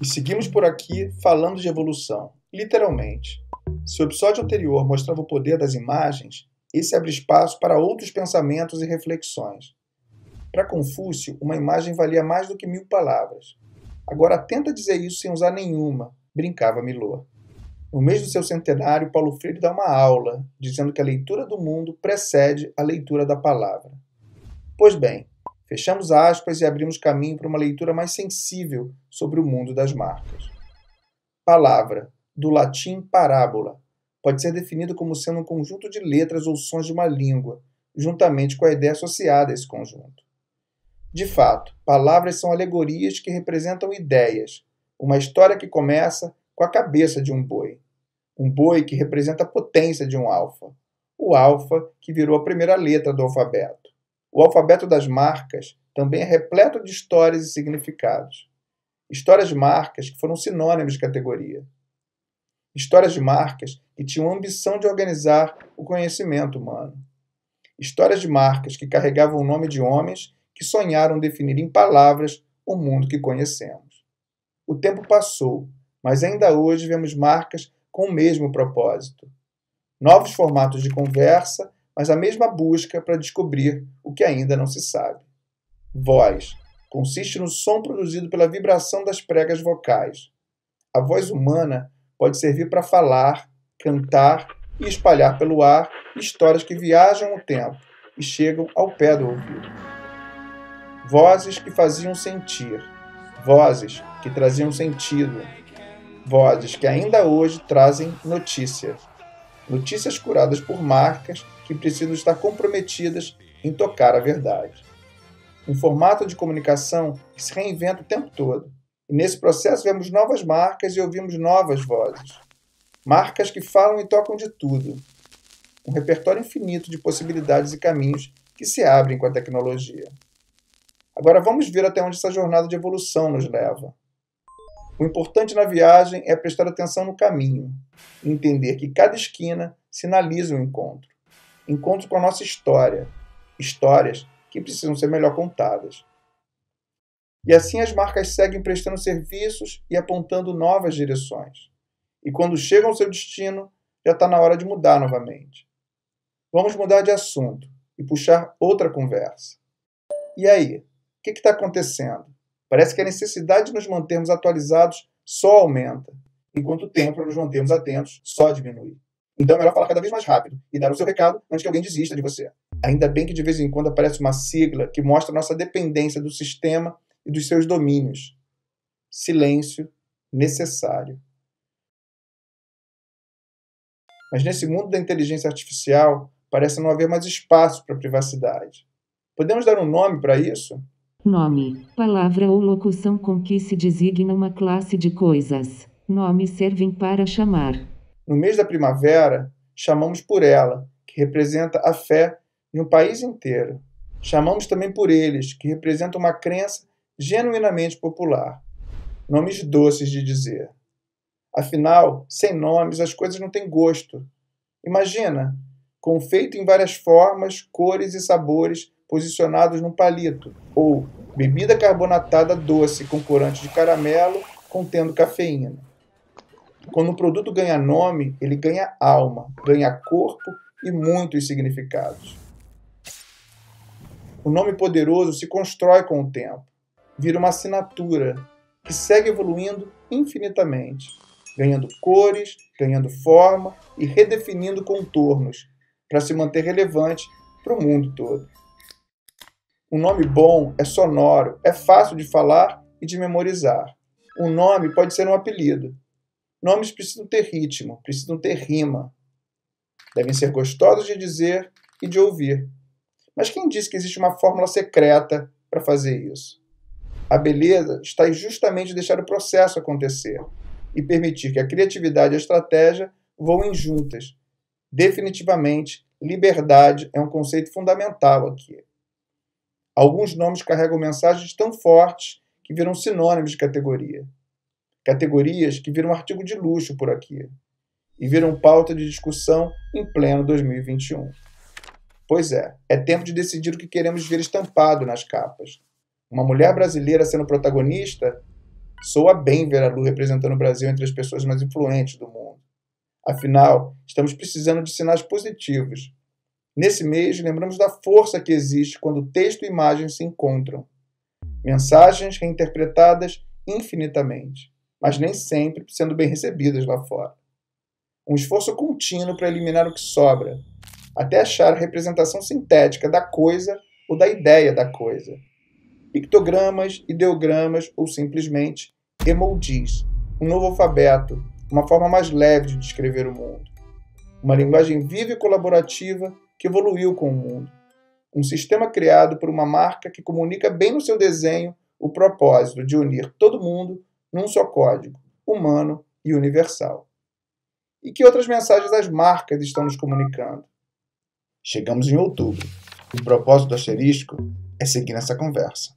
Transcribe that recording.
E seguimos por aqui falando de evolução, literalmente. Se o episódio anterior mostrava o poder das imagens, esse abre espaço para outros pensamentos e reflexões. Para Confúcio, uma imagem valia mais do que 1000 palavras. Agora tenta dizer isso sem usar nenhuma, brincava Milor. No mês do seu centenário, Paulo Freire dá uma aula, dizendo que a leitura do mundo precede a leitura da palavra. Pois bem, fechamos aspas e abrimos caminho para uma leitura mais sensível sobre o mundo das marcas. Palavra, do latim parábola, pode ser definido como sendo um conjunto de letras ou sons de uma língua, juntamente com a ideia associada a esse conjunto. De fato, palavras são alegorias que representam ideias, uma história que começa com a cabeça de um boi que representa a potência de um alfa, o alfa que virou a primeira letra do alfabeto. O alfabeto das marcas também é repleto de histórias e significados. Histórias de marcas que foram sinônimos de categoria. Histórias de marcas que tinham a ambição de organizar o conhecimento humano. Histórias de marcas que carregavam o nome de homens que sonharam definir em palavras o mundo que conhecemos. O tempo passou, mas ainda hoje vemos marcas com o mesmo propósito. Novos formatos de conversa, mas a mesma busca para descobrir o que ainda não se sabe. Voz consiste no som produzido pela vibração das pregas vocais. A voz humana pode servir para falar, cantar e espalhar pelo ar histórias que viajam o tempo e chegam ao pé do ouvido. Vozes que faziam sentir, vozes que traziam sentido, vozes que ainda hoje trazem notícias. Notícias curadas por marcas que precisam estar comprometidas em tocar a verdade. Um formato de comunicação que se reinventa o tempo todo. E nesse processo vemos novas marcas e ouvimos novas vozes. Marcas que falam e tocam de tudo. Um repertório infinito de possibilidades e caminhos que se abrem com a tecnologia. Agora vamos ver até onde essa jornada de evolução nos leva. O importante na viagem é prestar atenção no caminho, entender que cada esquina sinaliza um encontro. Encontro com a nossa história, histórias que precisam ser melhor contadas. E assim as marcas seguem prestando serviços e apontando novas direções. E quando chegam ao seu destino, já está na hora de mudar novamente. Vamos mudar de assunto e puxar outra conversa. E aí, o que está acontecendo? Parece que a necessidade de nos mantermos atualizados só aumenta, enquanto o tempo para nos mantermos atentos só diminui. Então é melhor falar cada vez mais rápido e dar o seu recado antes que alguém desista de você. Ainda bem que de vez em quando aparece uma sigla que mostra nossa dependência do sistema e dos seus domínios. Silêncio necessário. Mas nesse mundo da inteligência artificial, parece não haver mais espaço para a privacidade. Podemos dar um nome para isso? Nome, palavra ou locução com que se designa uma classe de coisas. Nomes servem para chamar. No mês da primavera, chamamos por ela, que representa a fé de um país inteiro. Chamamos também por eles, que representam uma crença genuinamente popular. Nomes doces de dizer. Afinal, sem nomes, as coisas não têm gosto. Imagina, confeito em várias formas, cores e sabores posicionados num palito, ou bebida carbonatada doce com corante de caramelo contendo cafeína. Quando um produto ganha nome, ele ganha alma, ganha corpo e muitos significados. O nome poderoso se constrói com o tempo, vira uma assinatura que segue evoluindo infinitamente, ganhando cores, ganhando forma e redefinindo contornos para se manter relevante para o mundo todo. Um nome bom é sonoro, é fácil de falar e de memorizar. Um nome pode ser um apelido. Nomes precisam ter ritmo, precisam ter rima. Devem ser gostosos de dizer e de ouvir. Mas quem disse que existe uma fórmula secreta para fazer isso? A beleza está em justamente deixar o processo acontecer e permitir que a criatividade e a estratégia voem juntas. Definitivamente, liberdade é um conceito fundamental aqui. Alguns nomes carregam mensagens tão fortes que viram sinônimos de categoria. Categorias que viram artigo de luxo por aqui e viram pauta de discussão em pleno 2021. Pois é tempo de decidir o que queremos ver estampado nas capas. Uma mulher brasileira sendo protagonista? Soa bem ver a Lu representando o Brasil entre as pessoas mais influentes do mundo. Afinal, estamos precisando de sinais positivos. Nesse mês, lembramos da força que existe quando texto e imagem se encontram. Mensagens reinterpretadas infinitamente, mas nem sempre sendo bem recebidas lá fora. Um esforço contínuo para eliminar o que sobra, até achar a representação sintética da coisa ou da ideia da coisa. Pictogramas, ideogramas ou simplesmente emojis, um novo alfabeto, uma forma mais leve de descrever o mundo. Uma linguagem viva e colaborativa que evoluiu com o mundo. Um sistema criado por uma marca que comunica bem no seu desenho o propósito de unir todo mundo num só código, humano e universal. E que outras mensagens as marcas estão nos comunicando? Chegamos em outubro. O propósito do asterisco é seguir nessa conversa.